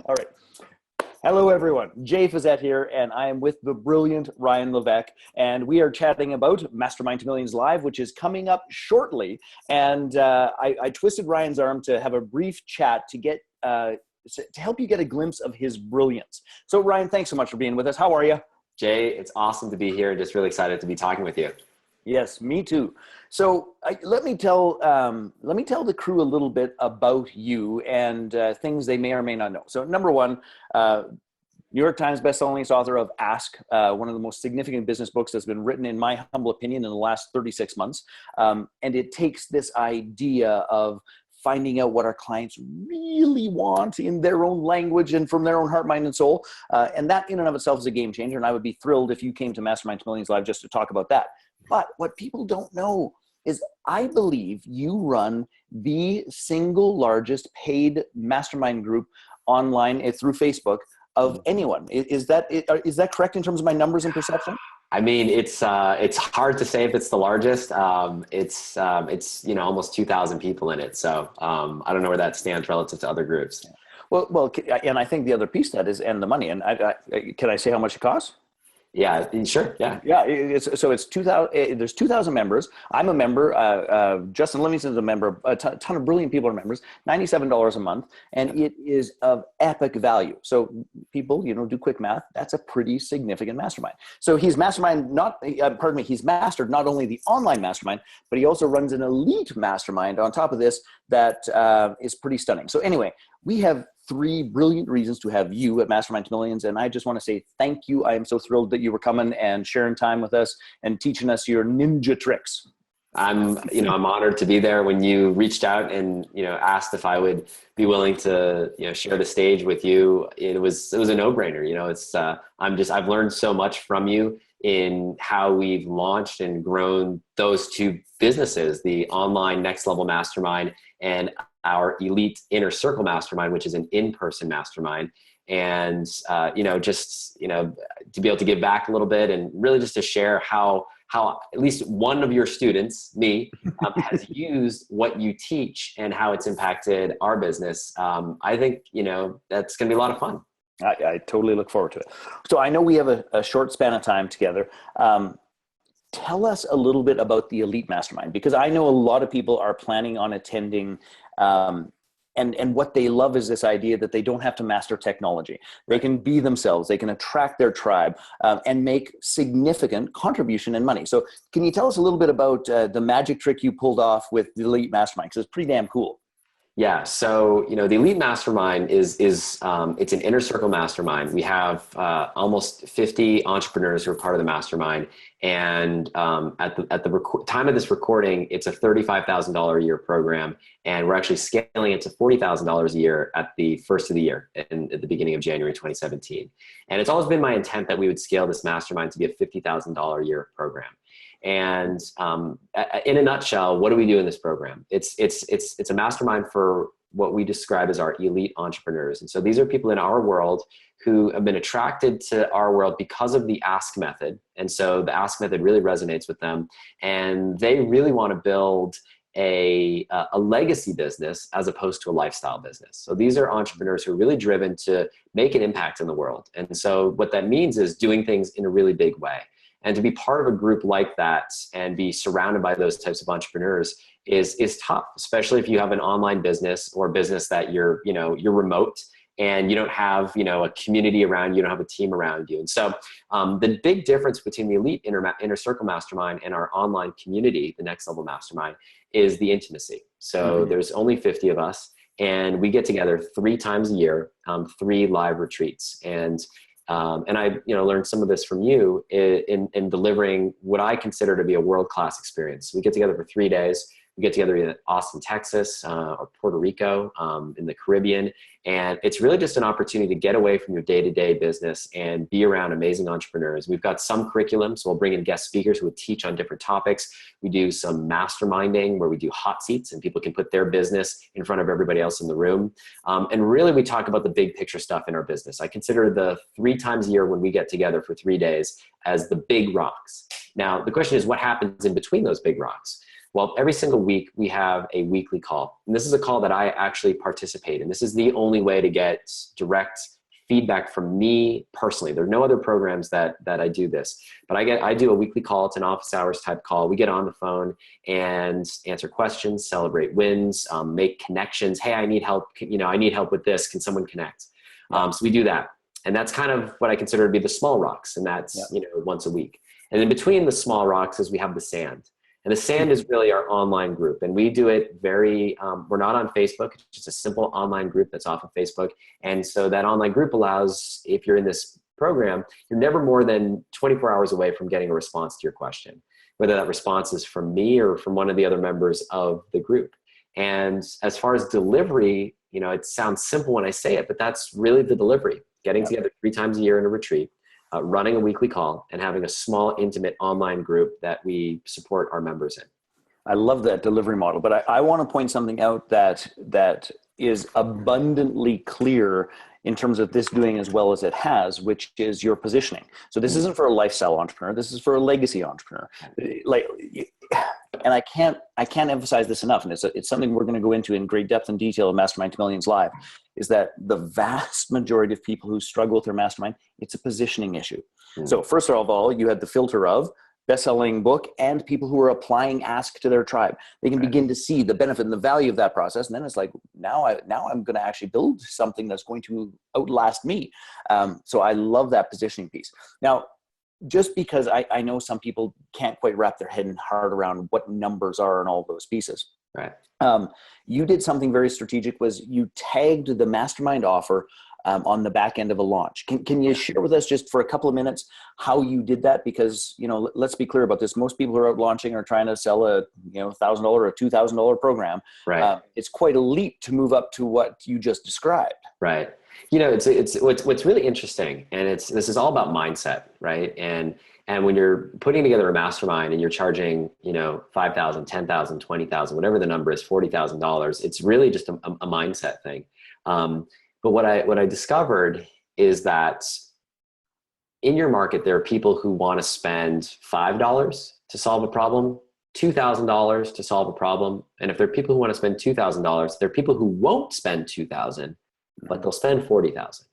All right. Hello, everyone. Jay Fazette here, and I am with the brilliant Ryan Levesque, and we are chatting about Mastermind to Millions Live, which is coming up shortly. And I twisted Ryan's arm to have a brief chat to get to help you get a glimpse of his brilliance. So, Ryan, thanks so much for being with us. How are you? Jay, it's awesome to be here. Just really excited to be talking with you. Yes, me too. So let me tell the crew a little bit about you and things they may or may not know. So number one, New York Times bestselling author of Ask, one of the most significant business books that's been written, in my humble opinion, in the last 36 months. And it takes this idea of finding out what our clients really want in their own language and from their own heart, mind, and soul. And that in and of itself is a game changer. And I would be thrilled if you came to Mastermind to Millions Live just to talk about that. But what people don't know is I believe you run the single largest paid mastermind group online through Facebook of anyone. Is that correct in terms of my numbers and perception? I mean, it's hard to say if it's the largest. It's almost 2,000 people in it. So I don't know where that stands relative to other groups. Well, and I think the other piece of that is the money. And can I say how much it costs? Yeah, sure. Yeah. Yeah. It's 2,000. There's 2,000 members. I'm a member. Justin Livingston's a member. A ton of brilliant people are members. $97 a month, and it is of epic value. So people, do quick math. That's a pretty significant mastermind. So he's he's mastered not only the online mastermind, but he also runs an elite mastermind on top of this that is pretty stunning. So anyway, we have 3 brilliant reasons to have you at Mastermind to Millions. And I just want to say thank you. I am so thrilled that you were coming and sharing time with us and teaching us your ninja tricks. I'm honored to be there. When you reached out and, asked if I would be willing to, share the stage with you, it was a no-brainer. I've learned so much from you in how we've launched and grown those 2 businesses, the online Next Level Mastermind and our elite Inner Circle Mastermind, which is an in-person mastermind. And, to be able to give back a little bit and really just to share how at least one of your students, me, has used what you teach and how it's impacted our business. I think, that's going to be a lot of fun. I totally look forward to it. So I know we have a short span of time together. Tell us a little bit about the Elite Mastermind, because I know a lot of people are planning on attending, and what they love is this idea that they don't have to master technology. They can be themselves. They can attract their tribe and make significant contribution and money. So can you tell us a little bit about the magic trick you pulled off with the Elite Mastermind? Because it's pretty damn cool. Yeah. So, the Elite Mastermind is it's an inner circle mastermind. We have almost 50 entrepreneurs who are part of the mastermind. And at the time of this recording, it's a $35,000 a year program. And we're actually scaling it to $40,000 a year at the first of the year at the beginning of January 2017. And it's always been my intent that we would scale this mastermind to be a $50,000 a year program. And in a nutshell, what do we do in this program? It's a mastermind for what we describe as our elite entrepreneurs. And so these are people in our world who have been attracted to our world because of the Ask method. And so the Ask method really resonates with them. And they really want to build a legacy business as opposed to a lifestyle business. So these are entrepreneurs who are really driven to make an impact in the world. And so what that means is doing things in a really big way. And to be part of a group like that and be surrounded by those types of entrepreneurs is tough, especially if you have an online business or a business that you're remote and you don't have, a community around you, don't have a team around you. And so the big difference between the Elite Inner Circle Mastermind and our online community, the Next Level Mastermind, is the intimacy. So there's only 50 of us, and we get together 3 times a year, 3 live retreats. And I, learned some of this from you in delivering what I consider to be a world-class experience. We get together for 3 days. We get together in Austin, Texas, or Puerto Rico, in the Caribbean. And it's really just an opportunity to get away from your day-to-day business and be around amazing entrepreneurs. We've got some curriculum, so we'll bring in guest speakers who will teach on different topics. We do some masterminding where we do hot seats and people can put their business in front of everybody else in the room. And really we talk about the big picture stuff in our business. I consider the 3 times a year when we get together for 3 days as the big rocks. Now, the question is what happens in between those big rocks? Well, every single week we have a weekly call. And this is a call that I actually participate in. This is the only way to get direct feedback from me personally. There are no other programs that I do this, but I do a weekly call. It's an office hours type call. We get on the phone and answer questions, celebrate wins, make connections. Hey, I need help. I need help with this. Can someone connect? So we do that. And that's kind of what I consider to be the small rocks. And that's, once a week. And in between the small rocks is we have the sand. And the sand is really our online group. And we do it we're not on Facebook, it's just a simple online group that's off of Facebook. And so that online group allows, if you're in this program, you're never more than 24 hours away from getting a response to your question, whether that response is from me or from one of the other members of the group. And as far as delivery, it sounds simple when I say it, but that's really the delivery. Getting together 3 times a year in a retreat, running a weekly call, and having a small, intimate online group that we support our members in. I love that delivery model, but I want to point something out that is abundantly clear in terms of this doing as well as it has, which is your positioning. So this isn't for a lifestyle entrepreneur. This is for a legacy entrepreneur. And I can't emphasize this enough. And it's something we're going to go into in great depth and detail in Mastermind to Millions Live, is that the vast majority of people who struggle with their mastermind, it's a positioning issue. So first of all, you had the filter of best-selling book and people who are applying ask to their tribe. They can begin to see the benefit and the value of that process. And then it's like, now I'm going to actually build something that's going to outlast me. So I love that positioning piece. Now, just because I know some people can't quite wrap their head and heart around what numbers are and all those pieces. Right. You did something very strategic, was you tagged the mastermind offer on the back end of a launch. Can you share with us just for a couple of minutes how you did that? Because, let's be clear about this. Most people who are out launching are trying to sell a, $1,000 or $2,000 program. Right. It's quite a leap to move up to what you just described. Right. It's what's really interesting, and this is all about mindset, right? And when you're putting together a mastermind and you're charging, $5,000, $10,000, $20,000, whatever the number is, $40,000, it's really just a mindset thing. But what I discovered is that in your market, there are people who want to spend $5 to solve a problem, $2,000 to solve a problem. And if there are people who want to spend $2,000, there are people who won't spend $2,000, but they'll spend $40,000.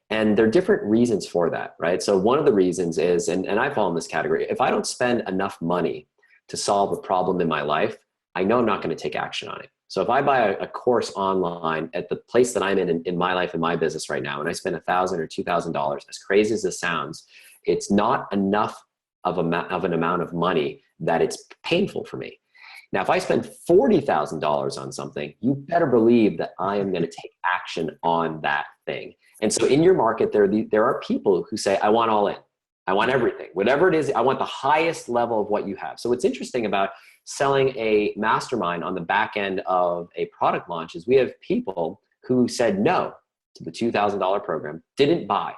And there are different reasons for that, right? So one of the reasons is, and I fall in this category, if I don't spend enough money to solve a problem in my life, I know I'm not going to take action on it. So if I buy a course online at the place that I'm in my life, in my business right now, and I spend $1,000 or $2,000, as crazy as this sounds, it's not enough of an amount of money that it's painful for me. Now, if I spend $40,000 on something, you better believe that I am going to take action on that thing. And so in your market, there are people who say, I want all in. I want everything. Whatever it is, I want the highest level of what you have. So what's interesting about selling a mastermind on the back end of a product launch is we have people who said no to the $2,000 program, didn't buy,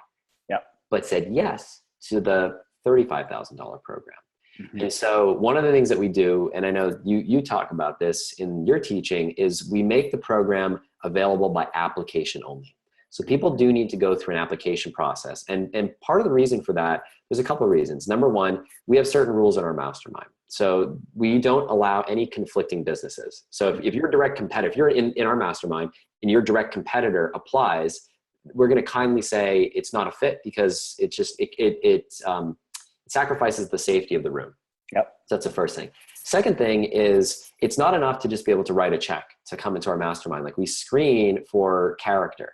but said yes to the $35,000 program. Mm-hmm. And so one of the things that we do, and I know you talk about this in your teaching, is we make the program available by application only. So people do need to go through an application process. And part of the reason for that, there's a couple of reasons. Number one, we have certain rules in our mastermind. So we don't allow any conflicting businesses. So if you're a direct competitor, if you're in our mastermind and your direct competitor applies, we're going to kindly say it's not a fit because it sacrifices the safety of the room. Yep. So that's the first thing. Second thing is it's not enough to just be able to write a check to come into our mastermind. Like, we screen for character.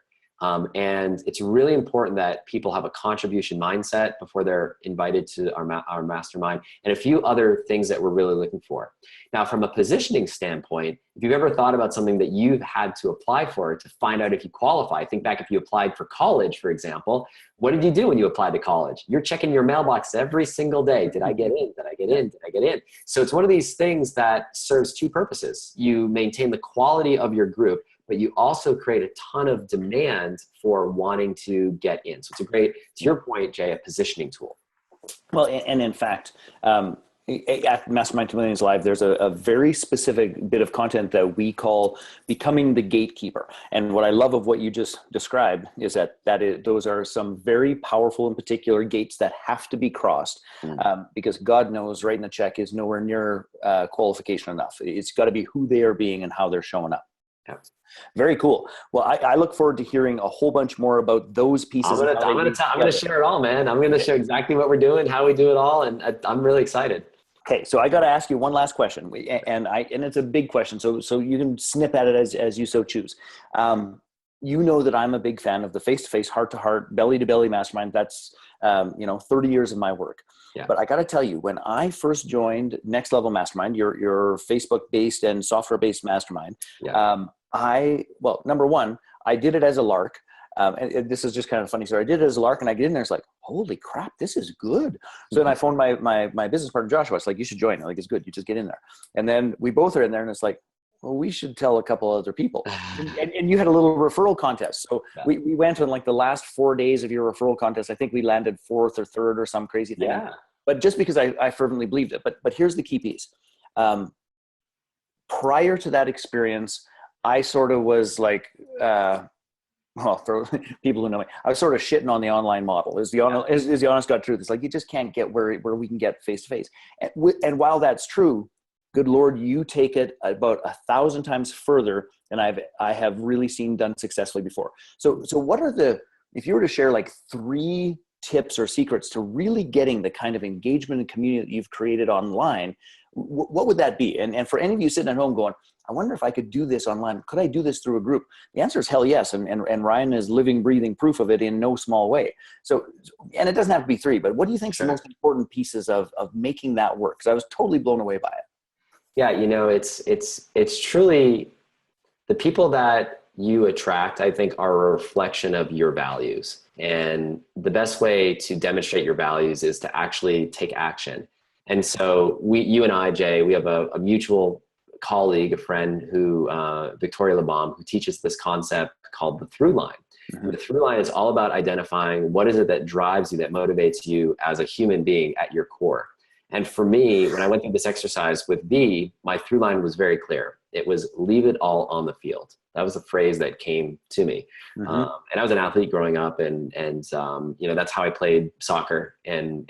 And it's really important that people have a contribution mindset before they're invited to our mastermind, and a few other things that we're really looking for. Now, from a positioning standpoint, if you've ever thought about something that you've had to apply for to find out if you qualify, think back if you applied for college, for example, what did you do when you applied to college? You're checking your mailbox every single day. Did I get in? Did I get in? Did I get in? So it's one of these things that serves two purposes. You maintain the quality of your group, but you also create a ton of demand for wanting to get in. So it's a great, to your point, Jay, a positioning tool. Well, and in fact, At Mastermind 2 Million Live, there's a very specific bit of content that we call becoming the gatekeeper. And what I love of what you just described is that those are some very powerful and particular gates that have to be crossed, because God knows writing a check is nowhere near qualification enough. It's got to be who they are being and how they're showing up. Yeah. Very cool. Well, I look forward to hearing a whole bunch more about those pieces. I'm gonna share it all, man. I'm gonna share exactly what we're doing, how we do it all, and I'm really excited. Okay, so I got to ask you one last question, and it's a big question, so you can snip at it as you so choose. You know that I'm a big fan of the face-to-face, heart-to-heart, belly-to-belly mastermind. That's 30 years of my work. Yeah. But I got to tell you, when I first joined Next Level Mastermind, your Facebook-based and software-based mastermind, yeah. Number one, I did it as a lark. And this is just kind of funny. So I did it as a lark, and I get in there. It's like, holy crap, this is good. So then I phoned my business partner, Joshua. It's like, you should join. I'm like, it's good. You just get in there. And then we both are in there, and it's like, well, we should tell a couple other people. and you had a little referral contest. So yeah. we went on like the last 4 days of your referral contest. I think we landed 4th or 3rd or some crazy thing. Yeah. But just because I fervently believed it. But here's the key piece. Prior to that experience, I sort of was like, for people who know me, I was sort of shitting on the online model. Is the honest God truth? It's like, you just can't get where we can get face to face. And while that's true, good Lord, you take it about 1,000 times further than I have really seen done successfully before. So what are if you were to share like 3 tips or secrets to really getting the kind of engagement and community that you've created online, what would that be? And for any of you sitting at home going, I wonder if I could do this online. Could I do this through a group? The answer is hell yes. And Ryan is living, breathing proof of it in no small way. So, and it doesn't have to be 3, but what do you think is the most important pieces of making that work? Because I was totally blown away by it. Yeah. It's truly the people that you attract, I think, are a reflection of your values. And the best way to demonstrate your values is to actually take action. And so you and I, Jay, we have a mutual colleague, a friend who, Victoria Lebom, who teaches this concept called the through line. Mm-hmm. The through line is all about identifying what is it that drives you, that motivates you as a human being at your core. And for me, when I went through this exercise with V, my through line was very clear. It was leave it all on the field. That was the phrase that came to me. Mm-hmm. And I was an athlete growing up, and that's how I played soccer. And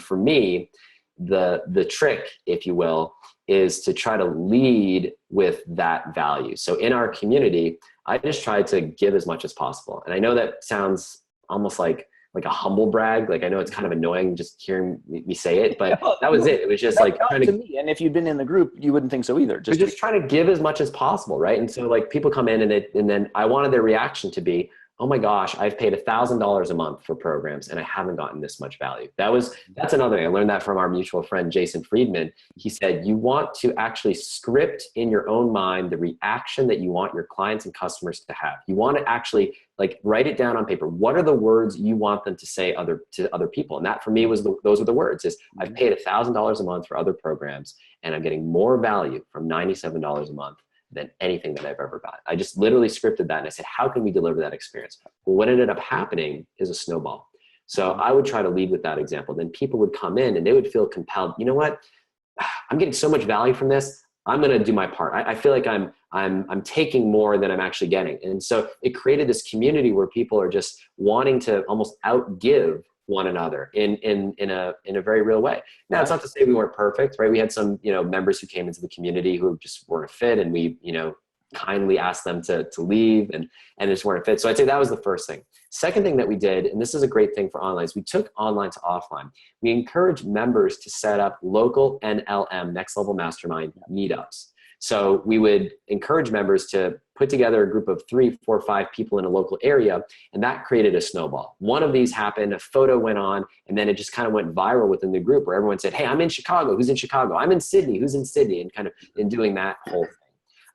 for me, the trick, if you will, is to try to lead with that value. So in our community, I just try to give as much as possible. And I know that sounds almost like a humble brag. Like, I know it's kind of annoying just hearing me say it, but that was it. It was just like trying to me. And if you'd been in the group, you wouldn't think so either. Just trying to give as much as possible. Right. And so like people come in and then I wanted their reaction to be, oh my gosh, I've paid $1,000 a month for programs and I haven't gotten this much value. That's another thing. I learned that from our mutual friend, Jason Friedman. He said, you want to actually script in your own mind the reaction that you want your clients and customers to have. You want to actually like write it down on paper. What are the words you want them to say to other people? And that for me was those are the words is I've paid $1,000 a month for other programs and I'm getting more value from $97 a month than anything that I've ever got. I just literally scripted that and I said, how can we deliver that experience? Well, what ended up happening is a snowball. So I would try to lead with that example. Then people would come in and they would feel compelled. You know what? I'm getting so much value from this. I'm going to do my part. I feel like I'm taking more than I'm actually getting. And so it created this community where people are just wanting to almost outgive one another in a very real way. Now, it's not to say we weren't perfect, right? We had some, members who came into the community who just weren't a fit, and we, kindly asked them to leave and just weren't a fit. So I'd say that was the first thing. Second thing that we did, and this is a great thing for online, is we took online to offline. We encouraged members to set up local NLM, Next Level Mastermind meetups. So we would encourage members to put together a group of 3, 4, 5 people in a local area, and that created a snowball. One of these happened, a photo went on, and then it just kind of went viral within the group where everyone said, hey, I'm in Chicago. Who's in Chicago? I'm in Sydney. Who's in Sydney? And kind of in doing that whole thing.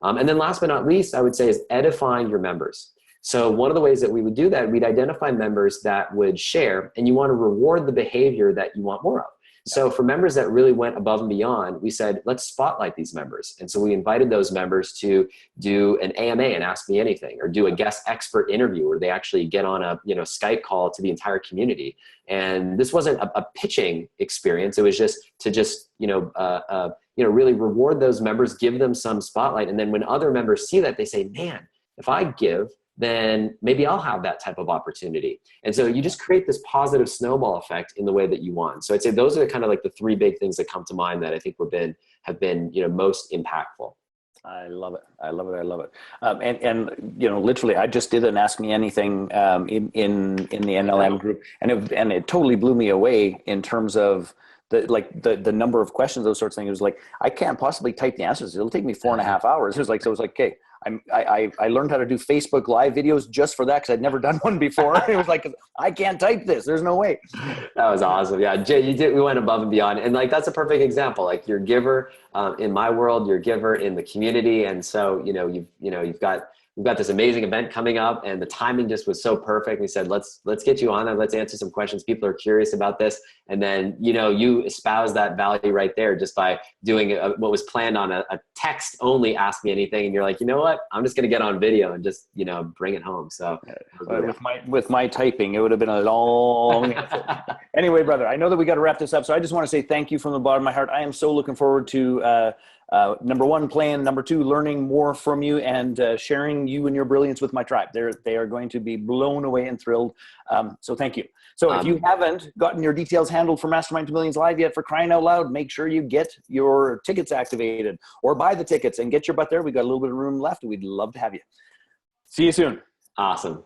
And then last but not least, I would say is edifying your members. So one of the ways that we would do that, we'd identify members that would share, and you want to reward the behavior that you want more of. So for members that really went above and beyond, we said, let's spotlight these members. And so we invited those members to do an AMA and Ask Me Anything, or do a guest expert interview where they actually get on a Skype call to the entire community. And this wasn't a pitching experience. It was just to really reward those members, give them some spotlight. And then when other members see that, they say, man, if I give, then maybe I'll have that type of opportunity. And so you just create this positive snowball effect in the way that you want. So I'd say those are kind of like the three big things that come to mind that I think have been most impactful. I love it. I love it. I love it. And literally, I just did an Ask Me Anything in the NLM group, and it totally blew me away in terms of the number of questions, those sorts of things. It was like, I can't possibly type the answers. It'll take me 4.5 hours. It was like, okay. I learned how to do Facebook Live videos just for that, because I'd never done one before. It was like, I can't type this. There's no way. That was awesome. Yeah, Jay, we went above and beyond. And like, that's a perfect example. Like, you're a giver in my world, you're a giver in the community. And so, we've got this amazing event coming up, and the timing just was so perfect. We said, let's get you on there. Let's answer some questions. People are curious about this. And then, you espouse that value right there just by doing what was planned on a text only Ask Me Anything. And you're like, you know what? I'm just going to get on video and just, bring it home. So with my typing, it would have been a long answer. Anyway, brother, I know that we got to wrap this up. So I just want to say thank you from the bottom of my heart. I am so looking forward to, number one, playing, number two, learning more from you, and sharing you and your brilliance with my tribe. They are going to be blown away and thrilled. So thank you. So if you haven't gotten your details handled for Mastermind to Millions Live yet, for crying out loud, make sure you get your tickets activated, or buy the tickets and get your butt there. We got a little bit of room left. We'd love to have you. See you soon. Awesome.